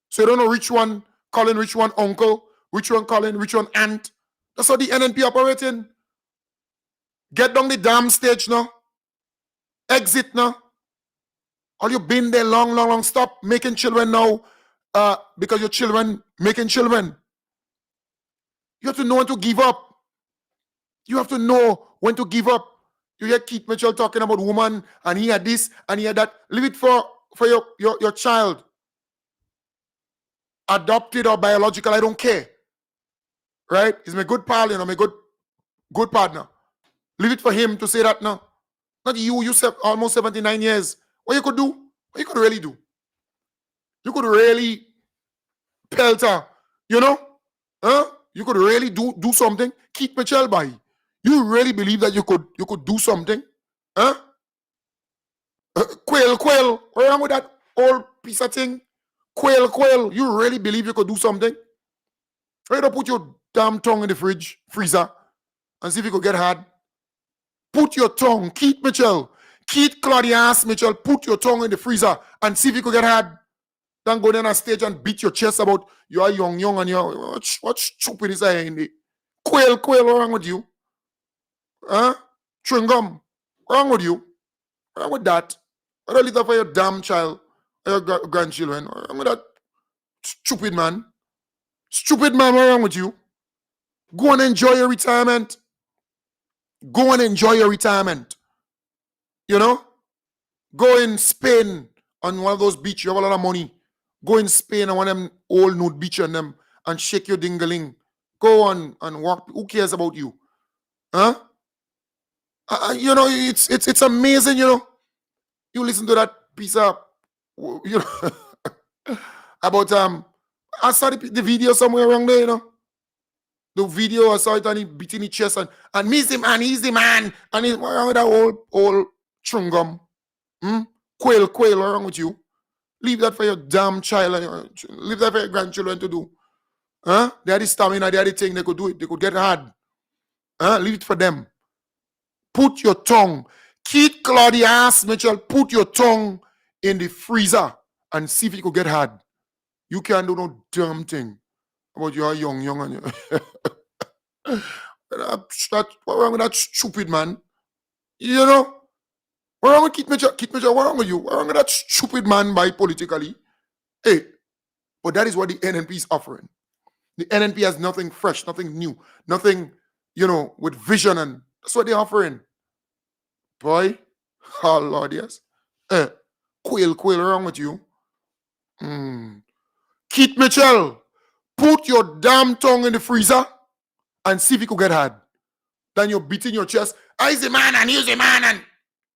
So you don't know which one calling which one uncle, which one calling which one aunt. That's how the NNP operating. Get down the damn stage now. Exit now. All you been there long. Stop making children now because your children making children. You have to know when to give up. You have to know when to give up. You hear Keith Mitchell talking about woman and he had this and he had that. Leave it for your child. Adopted or biological, I don't care. Right? He's my good pal, you know, my good partner. Leave it for him to say that now. Not you almost 79 years. What you could do? What you could really do? You could really pelt her, you know? Huh? You could really do something. Keith Mitchell, boy. You really believe that you could do something? Huh? Quail, what wrong with that old piece of thing? Quail, you really believe you could do something? Try to put your damn tongue in the freezer, and see if you could get hard. Put your tongue, Keith Mitchell, Keith Claudius Mitchell, put your tongue in the freezer and see if you could get hard. Then go down on stage and beat your chest about you are young, and you're what stupid is that in the Quail, what wrong with you? Huh? Chewing gum, what wrong with you? What wrong with that? What a little for your damn child, or your grandchildren. What wrong with that? Stupid man. Stupid man, what wrong with you? Go and enjoy your retirement. Go and enjoy your retirement. You know? Go in Spain on one of those beaches. You have a lot of money. Go in Spain on one of them old nude beaches and shake your dingaling. Go on and walk. Who cares about you? Huh? You know, it's amazing, you know. You listen to that piece of, you know, about, I saw the video somewhere around there, you know. The video, I saw it and he beating his chest and he's the man, and he's wrong with that old chewing gum. Quail, what's wrong with you? Leave that for your damn child, leave that for your grandchildren to do. Huh? They had the stamina, they had the thing, they could do it, they could get hard. Huh? Leave it for them. Put your tongue, Keith Claudius Mitchell, put your tongue in the freezer and see if you could get hard. You can't do no damn thing. About you are young, and you. What wrong with that stupid man? You know? What wrong with Keith Mitchell? Keith Mitchell, what wrong with you? What wrong with that stupid man by politically? Hey, but that is what the NNP is offering. The NNP has nothing fresh, nothing new, nothing, you know, with vision, and that's what they're offering. Boy, oh Lord, yes. Quail, what wrong with you? Keith Mitchell, put your damn tongue in the freezer and see if you could get hard. Then you're beating your chest. I's the man and you're the man and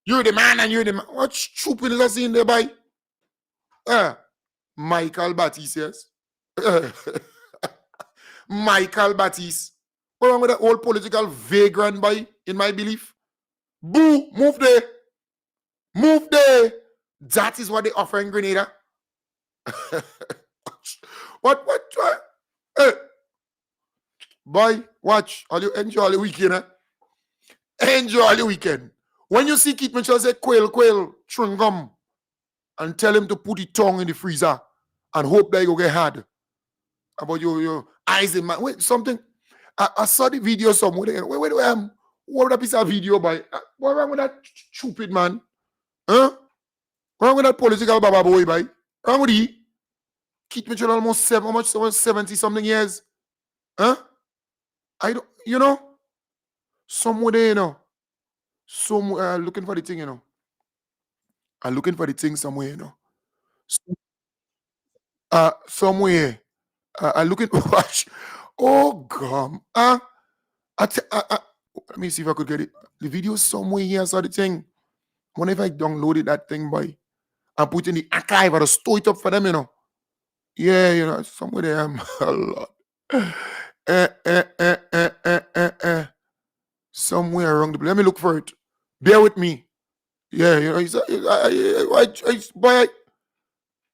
you're the man and you're the man. What stupid is that in there, boy? Michael Baptiste, yes. Michael Baptiste. What wrong with that old political vagrant, boy, in my belief? Boo, move there. Move there. That is what they offer in Grenada. What? Hey. Boy, watch. All you enjoy the weekend, eh? Enjoy the weekend. When you see Keith Mitchell say, quail, chewing gum, and tell him to put his tongue in the freezer and hope that he will get hard. About your eyes in my... Wait, something... I saw the video somewhere. What that piece of video, boy? What wrong with that stupid man? Huh? What wrong with that political baba boy, boy? Wrong with he? Keith Mitchell almost 70-something years. Huh? I don't, you know, somewhere there, you know. Somewhere, looking for the thing, you know. I'm looking for the thing somewhere, you know. Somewhere. I'm looking, watch. Oh, God. Let me see if I could get it. The video somewhere here, I saw the thing. I wonder if I downloaded that thing, boy. And put it in the archive or store it up for them, you know. Yeah, you know, somewhere there, a lot. Somewhere around the place. Let me look for it. Bear with me. Yeah, you know,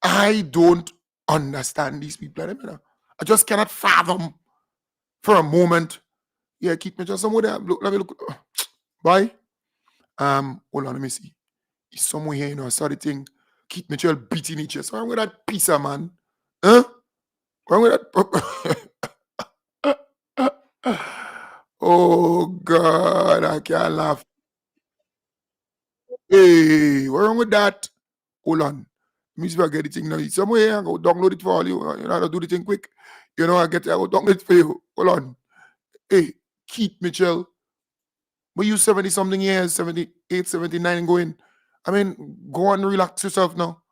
I don't understand these people. I just cannot fathom for a moment. Yeah, keep me just somewhere there. Look, let me look. Bye. Hold on, let me see. It's somewhere here, you know. I saw the thing. Keith Mitchell beating each other. Wrong with that pizza, man? Huh? Wrong with that? Oh, God, I can't laugh. Hey, what's wrong with that? Hold on. Let me see if I get the thing now. It's somewhere here. I go download it for all you. You know how to do the thing quick. You know, I go download it for you. Hold on. Hey, Keith Mitchell. But you 70-something years, 78, 79 going. I mean, go and relax yourself now.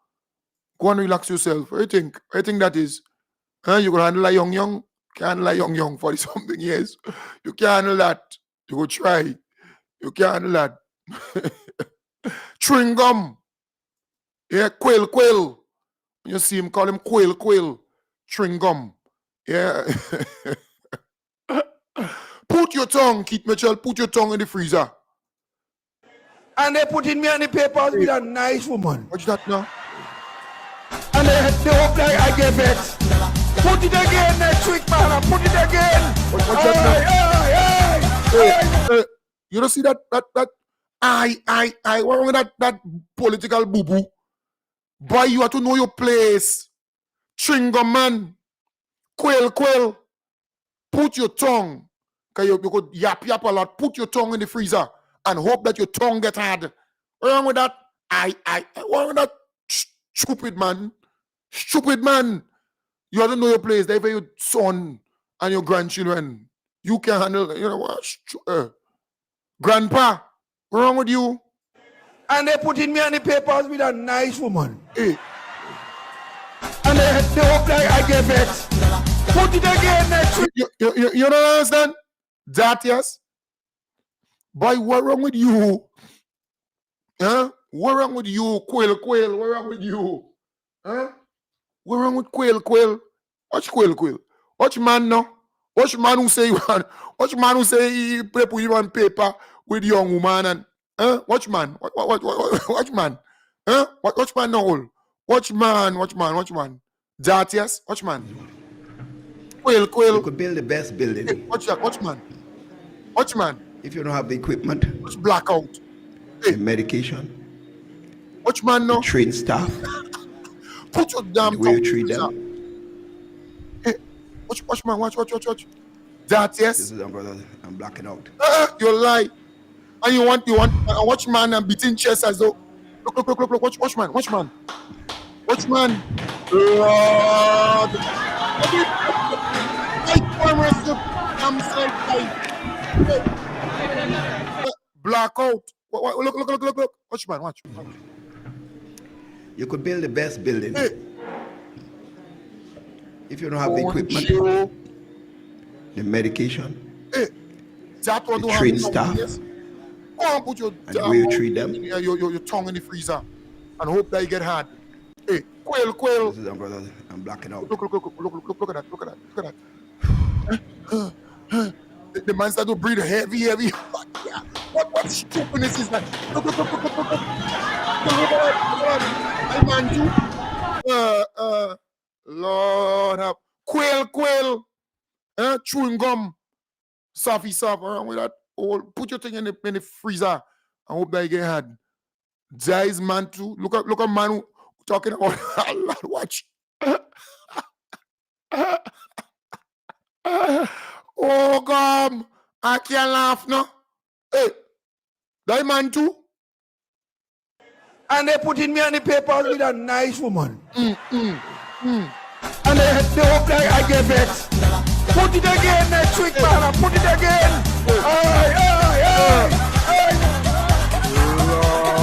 Go and relax yourself. What do you think? What do you think that is? Huh? You gonna handle like young? Can't handle like young 40-something years. You can't handle that. You go try. You can't handle that. Chewing gum. Yeah, quail. When you see him, call him quail. Chewing gum. Yeah. Put your tongue, Keith Mitchell, put your tongue in the freezer. And they put in me on the papers with a nice woman. What's that now? And they hope that I get vexed. Put it again next week, man. And put it again. What's that now? Hey, you don't see that what wrong with that political boo-boo? Boy, you have to know your place. Chewing-gum man. Quail. Put your tongue. Because you could yap a lot. Put your tongue in the freezer and hope that your tongue get hard. What's wrong with that? What's wrong with that? Stupid man. Stupid man. You have to know your place. That's for your son and your grandchildren. You can handle, you know what? Grandpa, what's wrong with you? And they put in me on the papers with a nice woman. Hey. And they hope that I get vexed. Put it again next week. You don't understand? That, yes? Boy, what wrong with you? Huh? What wrong with you, Quail? What wrong with you? Huh? What wrong with Quail? Watch Quail. Watch man now. Watch man who say he put you on paper with young woman and watch man. Watch man. Huh? Watch man now. Watch man. That, yes? Watch man. Quail. You could build the best building. Hey, watch man. If you don't have the equipment, watch blackout. Hey. The medication. Watch man now. Train staff. Put your damn way you treat them. Hey, watch man. Watch. That, yes. This is brother. I'm blacking out. You lie. And you want watch man and beating chest as though. Look. Watch man. Watch man. Lord. Blackout. Look. Watch man. Watch. You could build the best building. Hey. If you don't have the equipment, the medication, that the trained staff, go on, put your and the way you treat them. Your tongue in the freezer and hope that you get hard. Hey, Quail. This is brother. I'm blacking out. Look at that. The man started to breathe heavy. What stupidness is that? Look. I man too. Lord have Quail. Chewing gum. Soft. Wrong with that. Put your thing in the freezer and hope that you get hard. There is man too. Look at man who talking about watch. Oh God, I can't laugh now. Hey, that man too. And they put in me on the papers with a nice woman. And they hope that I get vexed. Put it again next week, man. And put it again.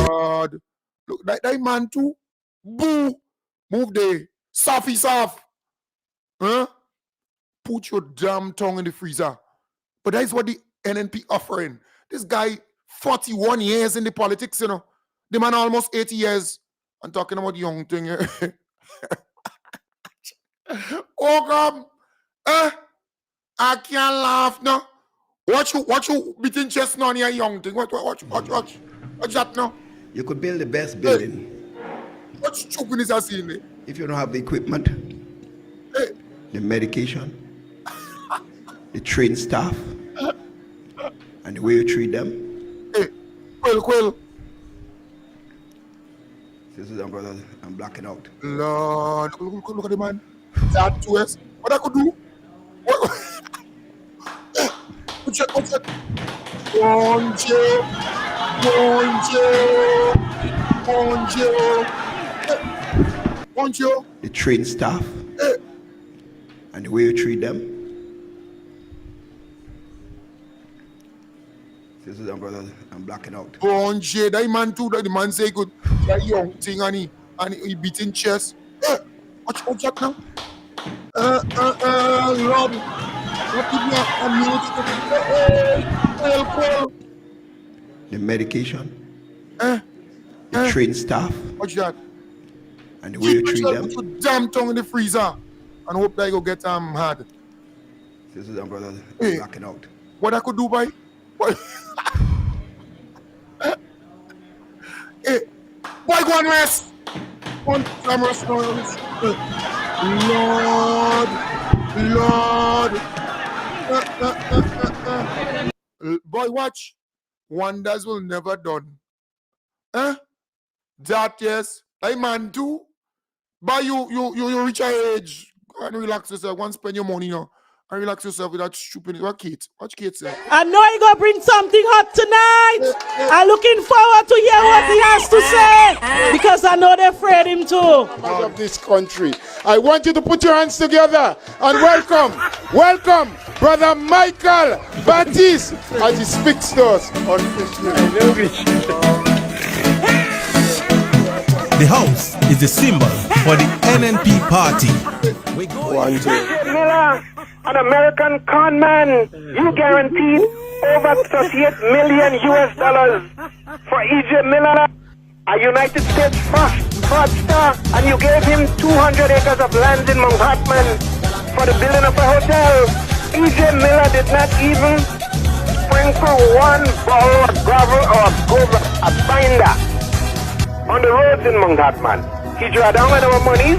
Lord, look, that man too. Boo, move the soft. Huh? Put your damn tongue in the freezer. But that is what the NNP offering. This guy, 41 years in the politics, you know. The man almost 80 years. I'm talking about young thing. Oh, God. I can't laugh now. Watch you beating chest on your young thing. Watch that now. You could build the best building. What stupidness I seen there? If you don't have the equipment, the medication, the trained staff, and the way you treat them. Hey, Quail. This is brother. I'm blacking out. Lord, look at the man. That to us. What I could do? What's that? Bonjour. The trained staff and the way you treat them. This is brother. I'm blacking out. Bonjour. That man too. That the man say good. That young thing and he beating chest. Watch that now. Rob. The medication. The trained staff. Watch that. And the way you treat them. Put your damn tongue in the freezer and hope that you go get hard. This is brother. I'm blacking out. What I could do, boy? Hey, boy, go and rest. One time rest now. Lord. Boy, watch. Wonders will never done. That yes. Hey man, too. But you reach your age. Go and relax yourself. Go and spend your money, and relax yourself with that stupid. What Kate? Watch Kate say. I know you're going to bring something hot tonight. I'm looking forward to hear what he has to say, because I know they're afraid him too. Of this country. I want you to put your hands together and welcome Brother Michael Baptiste as he speaks to us on Christmas. The house is the symbol for the NNP party. Miller, an American con man, you guaranteed over $38 million for E.J. Miller, a United States fraudster, and you gave him 200 acres of land in Mount Hartman for the building of a hotel. E.J. Miller did not even sprinkle one ball of gravel or a binder on the roads in Mount Hartman. He drew down on our monies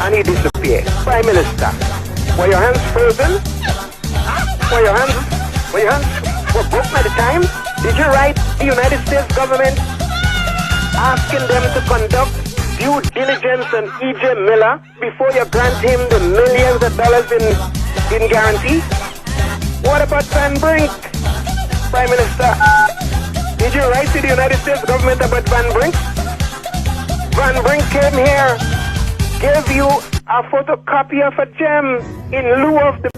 and he disappeared. Prime Minister, were your hands frozen? Were your hands broken at the time? Did you write the United States government asking them to conduct due diligence on E.J. Miller before you grant him the millions of dollars in guarantee? What about Van Brink, Prime Minister? Did you write to the United States government about Van Brink? Van Brink came here, gave you a photocopy of a gem in lieu of the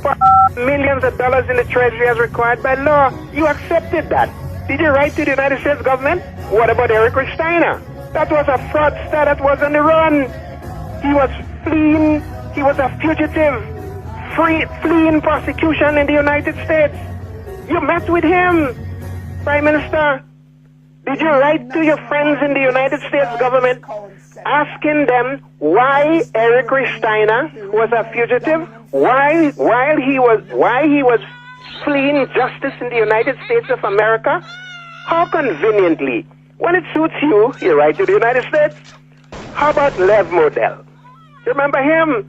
millions of dollars in the treasury as required by law. You accepted that. Did you write to the United States government? What about Eric Steiner? That was a fraudster that was on the run. He was fleeing. He was a fugitive, fleeing prosecution in the United States. You met with him, Prime Minister. Did you write to your friends in the United States government asking them why Eric Steiner was a fugitive, why he was fleeing justice in the United States of America? How conveniently, when it suits you, you write to the United States. How about Lev Model? Remember him?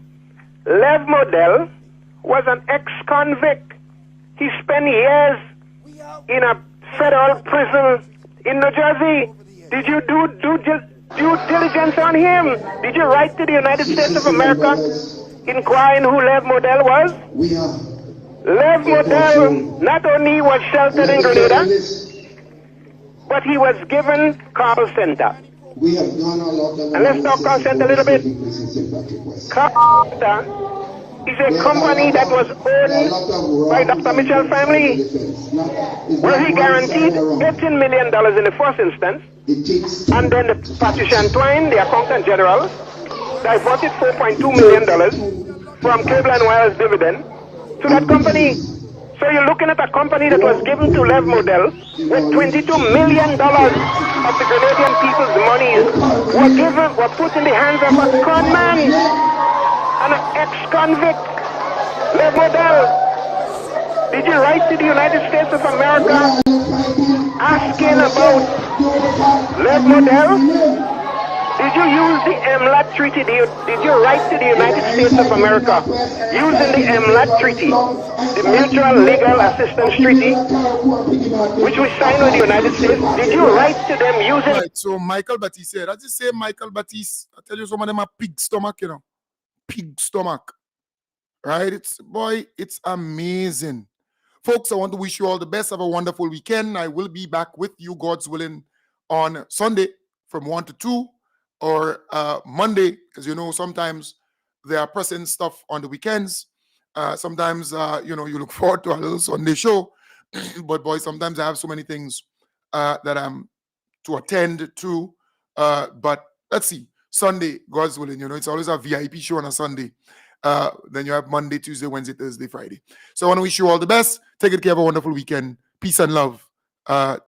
Lev Model was an ex-convict. He spent years in a federal prison in New Jersey. Did you do due diligence on him? Did you write to the United States of America inquiring who Lev Model was? Lev Model not only was sheltered in Grenada, but he was given Carl Center. And let's talk Carl Center a little bit. Carl Center is a company that was owned by Dr. Mitchell family, where he guaranteed $18 million in the first instance, and then Patricia Antwine, the accountant general, diverted $4.2 million from Cable and Wireless dividend to that company. So you're looking at a company that was given to Lev Model with $22 million of the Grenadian people's monies were put in the hands of a con man and an ex-convict, Lev Model. Did you write to the United States of America asking about Lev Model? Did you use the MLAT treaty? Did you write to the United States of America using the MLAT treaty, the Mutual Legal Assistance Treaty, which we signed with the United States? Did you write to them using... Right, so Michael Baptiste said, I just say Michael Baptiste, I tell you, some of them are pig stomach, pig stomach. Right? It's amazing. Folks, I want to wish you all the best. Have a wonderful weekend. I will be back with you, God's willing, on Sunday from 1 to 2 or Monday, because, sometimes they are pressing stuff on the weekends. Sometimes, you look forward to a little Sunday show. But, boy, sometimes I have so many things that I'm to attend to. But let's see. Sunday, God's willing, it's always a VIP show on a Sunday. Then you have Monday, Tuesday, Wednesday, Thursday, Friday. So I want to wish you all the best. Take good care. Have a wonderful weekend. Peace and love.